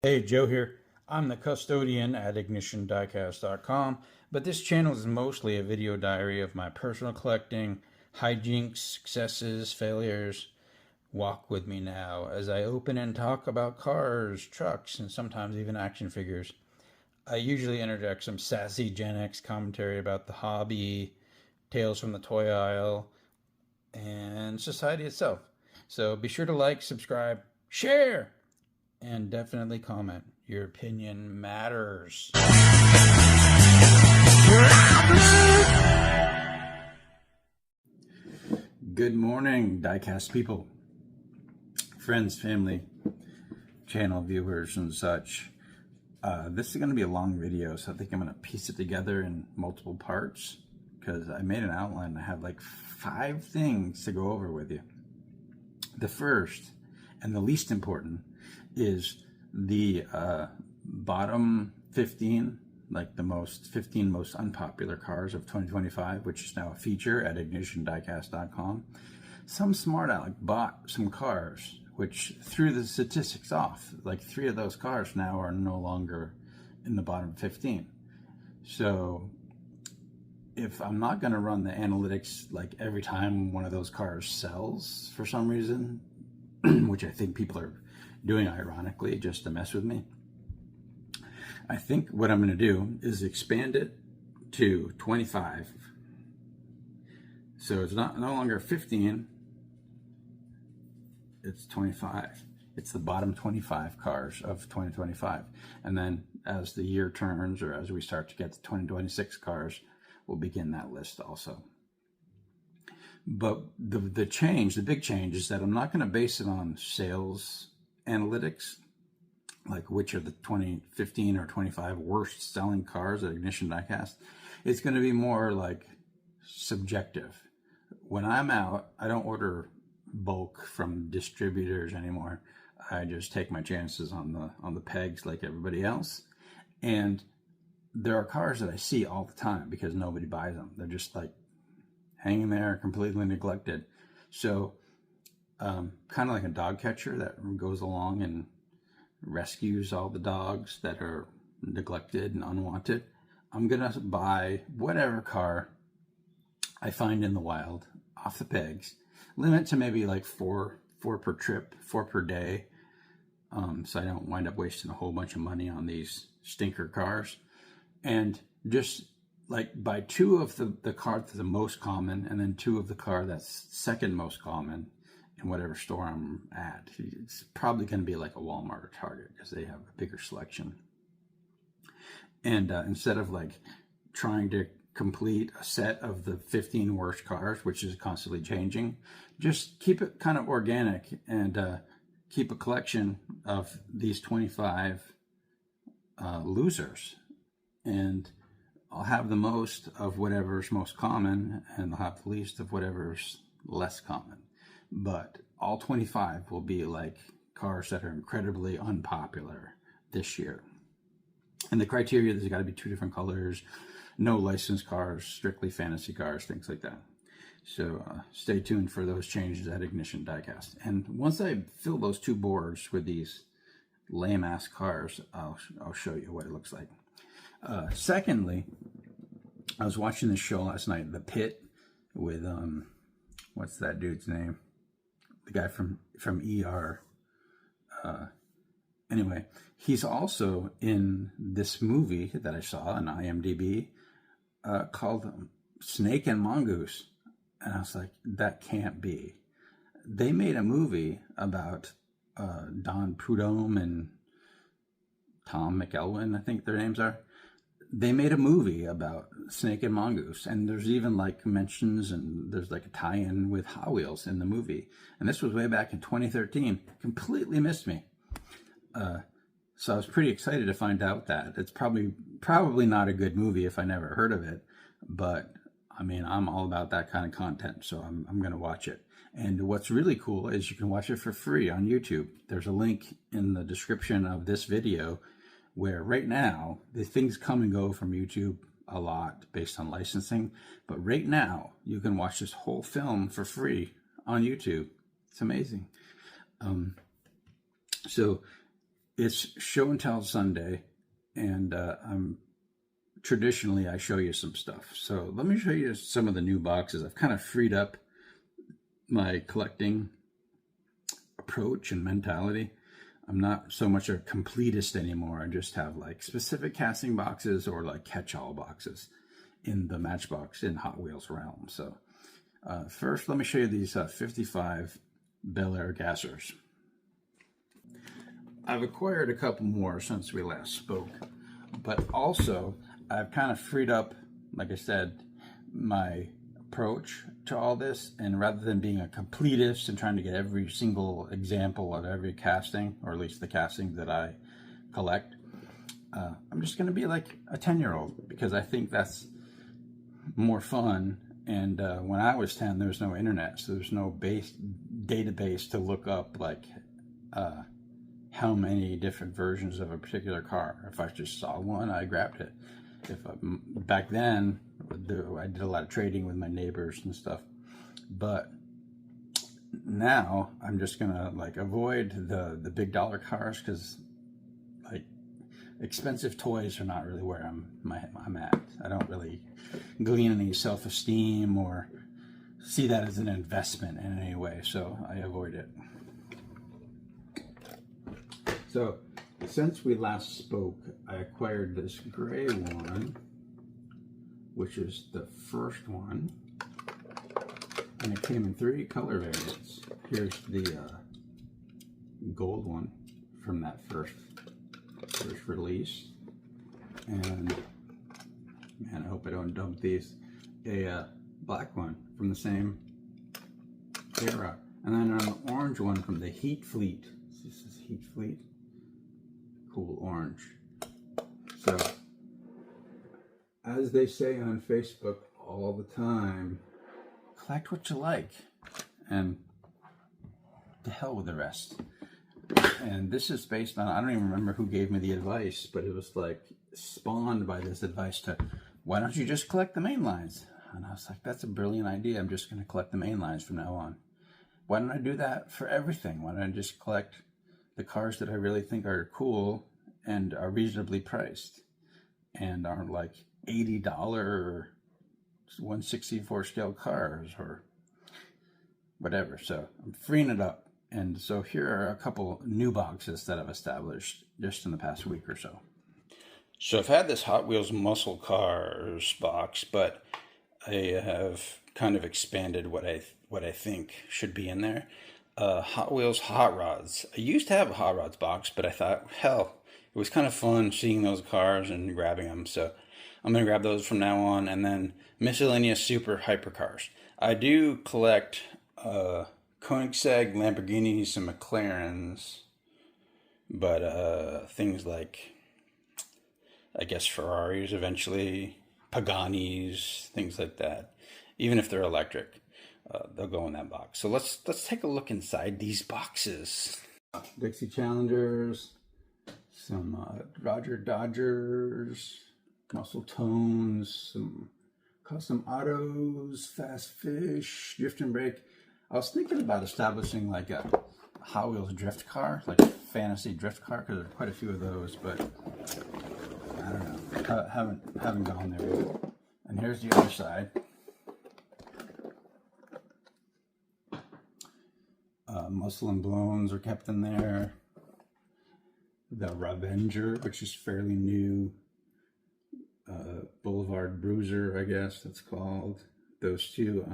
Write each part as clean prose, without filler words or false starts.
Hey, Joe here. I'm the custodian at ignitiondiecast.com, but this channel is mostly a video diary of my personal collecting, hijinks, successes, failures. Walk with me now as I open and talk about cars, trucks, and sometimes even action figures. I usually interject some sassy Gen X commentary about the hobby, tales from the toy aisle, and society itself. So be sure to like, subscribe, share, and definitely comment. Your opinion matters. Good morning, diecast people, friends, family, channel viewers, and such. This is going to be a long video, so I think I'm going to piece it together in multiple parts because I made an outline. I have like 5 things to go over with you. The first and the least important is the bottom 15, like the 15 most unpopular cars of 2025, which is now a feature at ignitiondiecast.com. Some smart aleck bought some cars which threw the statistics off. Like 3 of those cars now are no longer in the bottom 15. So if I'm not going to run the analytics like every time one of those cars sells for some reason, which I think people are doing ironically just to mess with me, I think what I'm going to do is expand it to 25. So it's no longer 15, it's 25. It's the bottom 25 cars of 2025. And then as the year turns, or as we start to get to 2026 cars, we'll begin that list also. But the big change is that I'm not going to base it on sales analytics, like which are the 2015 or 25 worst selling cars at Ignition Diecast. It's going to be more like subjective. When I'm out, I don't order bulk from distributors anymore. I just take my chances on the pegs like everybody else. And there are cars that I see all the time because nobody buys them. They're just like hanging there, completely neglected. So kind of like a dog catcher that goes along and rescues all the dogs that are neglected and unwanted. I'm gonna buy whatever car I find in the wild off the pegs, limit to maybe like four per trip, 4 per day, so I don't wind up wasting a whole bunch of money on these stinker cars. And just like buy 2 of the car that's the most common, and then 2 of the car that's second most common in whatever store I'm at. It's probably going to be like a Walmart or Target because they have a bigger selection. And instead of like trying to complete a set of the 15 worst cars, which is constantly changing, just keep it kind of organic and keep a collection of these 25 losers. And I'll have the most of whatever's most common, and I'll have the least of whatever's less common. But all 25 will be like cars that are incredibly unpopular this year. And the criteria, there's got to be 2 different colors, no licensed cars, strictly fantasy cars, things like that. So stay tuned for those changes at Ignition Diecast. And once I fill those 2 boards with these lame-ass cars, I'll show you what it looks like. Secondly, I was watching this show last night, The Pit, with what's that dude's name? The guy from ER. Anyway, he's also in this movie that I saw on IMDb called Snake and Mongoose. And I was like, that can't be. They made a movie about Don Prudhomme and Tom McElwain, I think their names are. They made a movie about Snake and Mongoose, and there's even like mentions, and there's like a tie-in with Hot Wheels in the movie. And this was way back in 2013. Completely missed me. So I was pretty excited to find out that. It's probably not a good movie if I never heard of it, but I mean, I'm all about that kind of content, so I'm going to watch it. And what's really cool is you can watch it for free on YouTube. There's a link in the description of this video where right now, the things come and go from YouTube a lot based on licensing, but right now you can watch this whole film for free on YouTube. It's amazing. So it's show and tell Sunday, and traditionally I show you some stuff. So let me show you some of the new boxes. I've kind of freed up my collecting approach and mentality. I'm not so much a completist anymore. I just have like specific casting boxes or like catch-all boxes in the Matchbox in Hot Wheels realm. So first, let me show you these 55 Bel Air gassers. I've acquired a couple more since we last spoke, but also I've kind of freed up, like I said, my approach to all this, and rather than being a completist and trying to get every single example of every casting, or at least the casting that I collect, I'm just going to be like a 10-year-old, because I think that's more fun. And when I was 10, there was no internet, so there's no database to look up like how many different versions of a particular car. If I just saw one, I grabbed it. Back then, I did a lot of trading with my neighbors and stuff, but now I'm just gonna like avoid the big dollar cars, because like expensive toys are not really where I'm at. I don't really glean any self-esteem or see that as an investment in any way, so I avoid it. So since we last spoke, I acquired this gray one, which is the first one, and it came in 3 color variants. Here's the gold one from that first release, and man, I hope I don't dump these. A black one from the same era, and then an orange one from the Heat Fleet. This is Heat Fleet. Cool orange. So, as they say on Facebook all the time, collect what you like, and to hell with the rest. And this is based on, I don't even remember who gave me the advice, but it was like spawned by this advice to, why don't you just collect the main lines? And I was like, that's a brilliant idea. I'm just going to collect the main lines from now on. Why don't I do that for everything? Why don't I just collect the cars that I really think are cool and are reasonably priced and aren't like $80 or 1/64 scale cars or whatever. So I'm freeing it up. And so here are a couple new boxes that I've established just in the past week or so. So I've had this Hot Wheels Muscle Cars box, but I have kind of expanded what I think should be in there. Hot Wheels Hot Rods. I used to have a Hot Rods box, but I thought, hell, it was kind of fun seeing those cars and grabbing them. So I'm going to grab those from now on. And then miscellaneous super hypercars. I do collect Koenigsegg, Lamborghinis, and McLarens, but things like, I guess, Ferraris eventually, Paganis, things like that. Even if they're electric, they'll go in that box. So let's take a look inside these boxes. Dixie Challengers, some Roger Dodgers, Muscle Tones, some Custom Autos, Fast Fish, Drift and Brake. I was thinking about establishing like a Hot Wheels drift car, like a fantasy drift car, because there are quite a few of those, but I don't know. Haven't gone there yet. And here's the other side. Muscle and Blones are kept in there. The Revenger, which is fairly new. Boulevard Bruiser, I guess that's called. Those two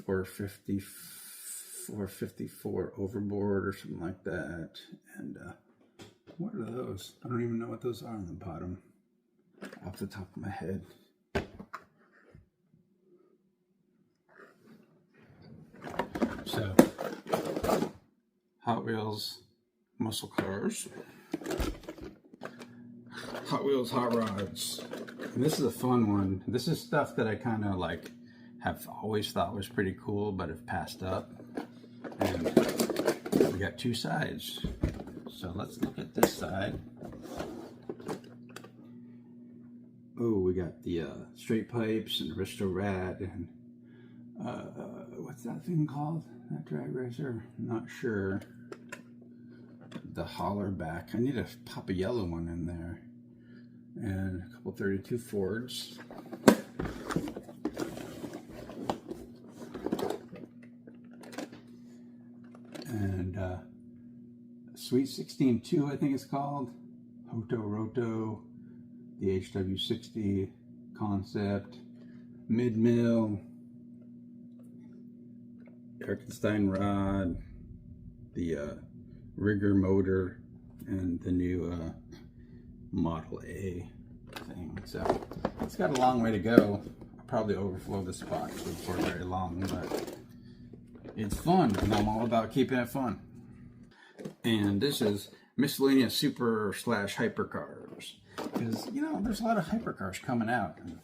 454 Overboard or something like that. And what are those? I don't even know what those are on the bottom off the top of my head. So, Hot Wheels Muscle Cars, Hot Wheels Hot Rods, and this is a fun one. This is stuff that I kind of like have always thought was pretty cool, but have passed up. And we got 2 sides. So let's look at this side. Oh, we got the straight pipes and Risto Rad and what's that thing called? That drag racer? I'm not sure. the holler back. I need to pop a yellow one in there. And a couple 32 Fords. And Sweet 16-2, I think it's called. Hoto Roto, the HW60 concept, mid-mill, Erkenstein rod, the rigger motor, and the new Model A thing. So it's got a long way to go. I'll probably overflow this box before very long, but it's fun, and I'm all about keeping it fun. And this is miscellaneous super / hypercars, because you know there's a lot of hypercars coming out, and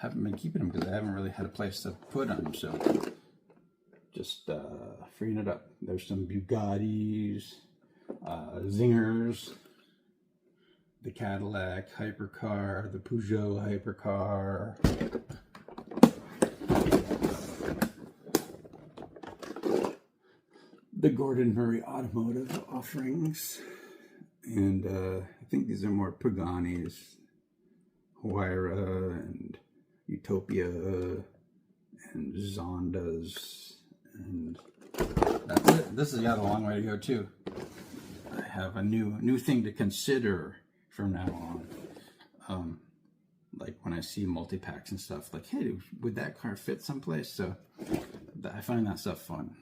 haven't been keeping them because I haven't really had a place to put them. So just freeing it up. There's some Bugattis, Zingers, the Cadillac hypercar, the Peugeot hypercar. The Gordon Murray Automotive offerings, and I think these are more Pagani's, Huayra and Utopia and Zondas, and that's it. This has got a long way to go too. I have a new thing to consider from now on. Like when I see multi-packs and stuff, like, hey, would that car fit someplace? So I find that stuff fun.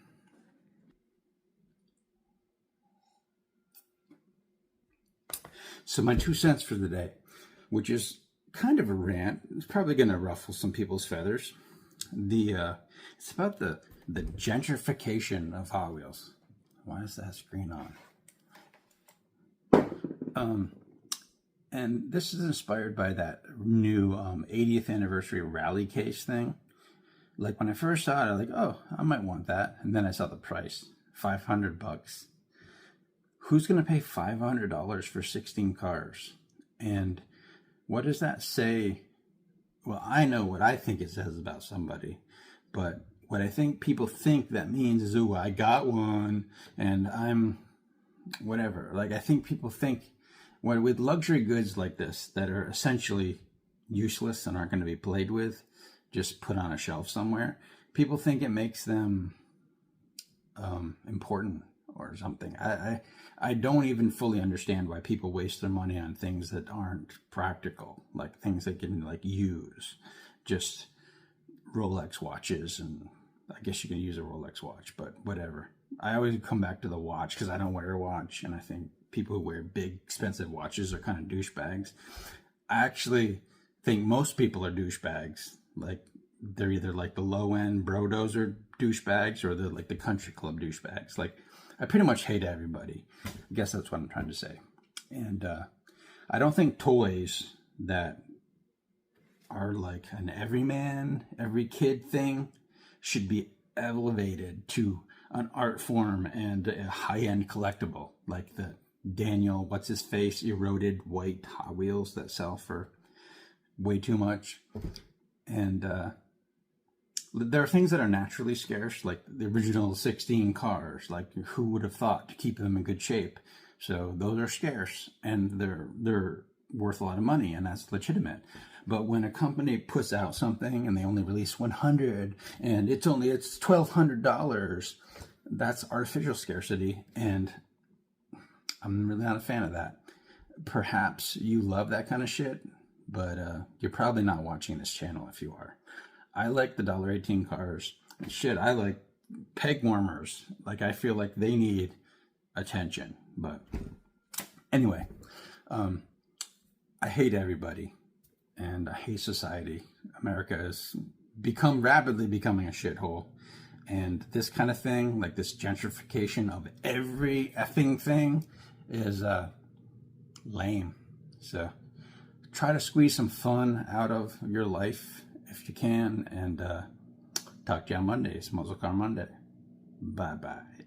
So my 2 cents for the day, which is kind of a rant. It's probably going to ruffle some people's feathers. It's about the gentrification of Hot Wheels. Why is that screen on? And this is inspired by that new 80th anniversary rally case thing. Like when I first saw it, I was like, oh, I might want that. And then I saw the price, $500. Who's going to pay $500 for 16 cars? And what does that say? Well, I know what I think it says about somebody, but what I think people think that means is, ooh, I got one and I'm whatever. Like, I think people think with luxury goods like this that are essentially useless and aren't going to be played with, just put on a shelf somewhere, people think it makes them important or something. I don't even fully understand why people waste their money on things that aren't practical, like things they can like use. Just Rolex watches, and I guess you can use a Rolex watch, but whatever. I always come back to the watch because I don't wear a watch, and I think people who wear big expensive watches are kind of douchebags. I actually think most people are douchebags. Like, they're either like the low end brodozer douchebags or they're like the country club douchebags. Like, I pretty much hate everybody. I guess that's what I'm trying to say. And I don't think toys that are like an everyman, every kid thing should be elevated to an art form and a high-end collectible, like the Daniel, what's his face, eroded white Hot Wheels that sell for way too much. And there are things that are naturally scarce, like the original 16 cars. Like, who would have thought to keep them in good shape? So those are scarce, and they're worth a lot of money, and that's legitimate. But when a company puts out something and they only release 100, and it's $1,200, that's artificial scarcity, and I'm really not a fan of that. Perhaps you love that kind of shit, but you're probably not watching this channel if you are. I like the $1.18 cars. And shit, I like peg warmers. Like, I feel like they need attention. But anyway, I hate everybody, and I hate society. America has rapidly becoming a shithole. And this kind of thing, like this gentrification of every effing thing, is lame. So try to squeeze some fun out of your life if you can, and talk to you on Mondays, Muscle Car Monday. Bye-bye.